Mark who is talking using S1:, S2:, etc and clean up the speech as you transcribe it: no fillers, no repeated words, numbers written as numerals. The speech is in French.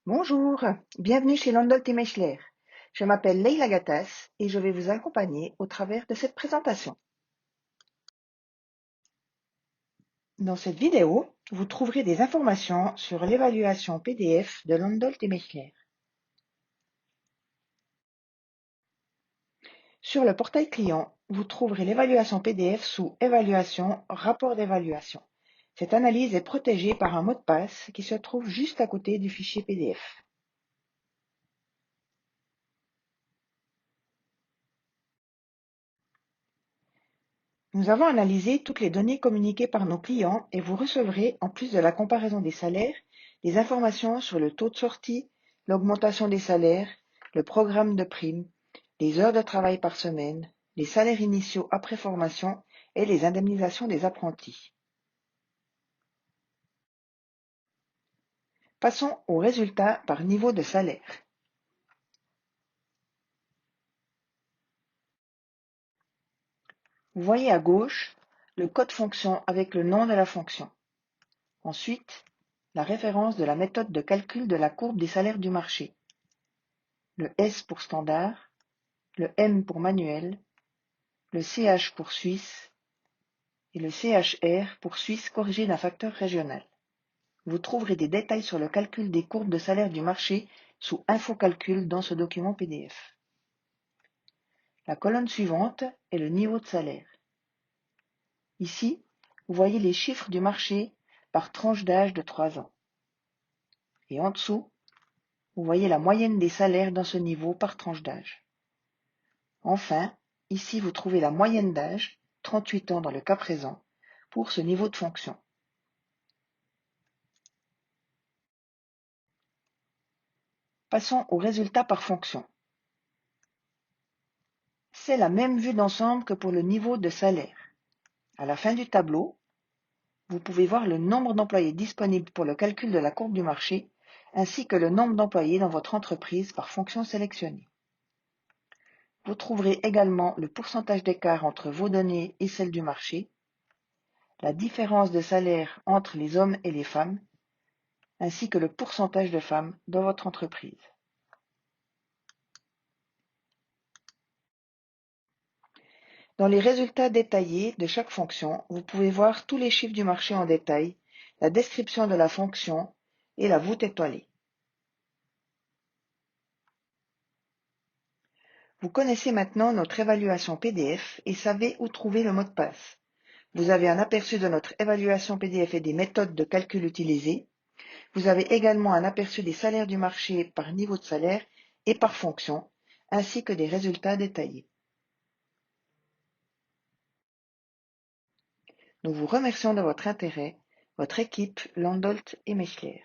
S1: Bonjour, bienvenue chez Landolt et Mechler. Je m'appelle Leila Gattas et je vais vous accompagner au travers de cette présentation. Dans cette vidéo, vous trouverez des informations sur l'évaluation PDF de Landolt et Mechler. Sur le portail client, vous trouverez l'évaluation PDF sous Évaluation, rapport d'évaluation. Cette analyse est protégée par un mot de passe qui se trouve juste à côté du fichier PDF. Nous avons analysé toutes les données communiquées par nos clients et vous recevrez, en plus de la comparaison des salaires, des informations sur le taux de sortie, l'augmentation des salaires, le programme de primes, les heures de travail par semaine, les salaires initiaux après formation et les indemnisations des apprentis. Passons aux résultats par niveau de salaire. Vous voyez à gauche le code fonction avec le nom de la fonction. Ensuite, la référence de la méthode de calcul de la courbe des salaires du marché. Le S pour standard, le M pour manuel, le CH pour Suisse et le CHR pour Suisse corrigé d'un facteur régional. Vous trouverez des détails sur le calcul des courbes de salaire du marché sous Info Calcul dans ce document PDF. La colonne suivante est le niveau de salaire. Ici, vous voyez les chiffres du marché par tranche d'âge de 3 ans. Et en dessous, vous voyez la moyenne des salaires dans ce niveau par tranche d'âge. Enfin, ici vous trouvez la moyenne d'âge, 38 ans dans le cas présent, pour ce niveau de fonction. Passons aux résultats par fonction. C'est la même vue d'ensemble que pour le niveau de salaire. À la fin du tableau, vous pouvez voir le nombre d'employés disponibles pour le calcul de la courbe du marché, ainsi que le nombre d'employés dans votre entreprise par fonction sélectionnée. Vous trouverez également le pourcentage d'écart entre vos données et celles du marché, la différence de salaire entre les hommes et les femmes, ainsi que le pourcentage de femmes dans votre entreprise. Dans les résultats détaillés de chaque fonction, vous pouvez voir tous les chiffres du marché en détail, la description de la fonction et la voûte étoilée. Vous connaissez maintenant notre évaluation PDF et savez où trouver le mot de passe. Vous avez un aperçu de notre évaluation PDF et des méthodes de calcul utilisées. Vous avez également un aperçu des salaires du marché par niveau de salaire et par fonction, ainsi que des résultats détaillés. Nous vous remercions de votre intérêt, votre équipe Landolt et Mechler.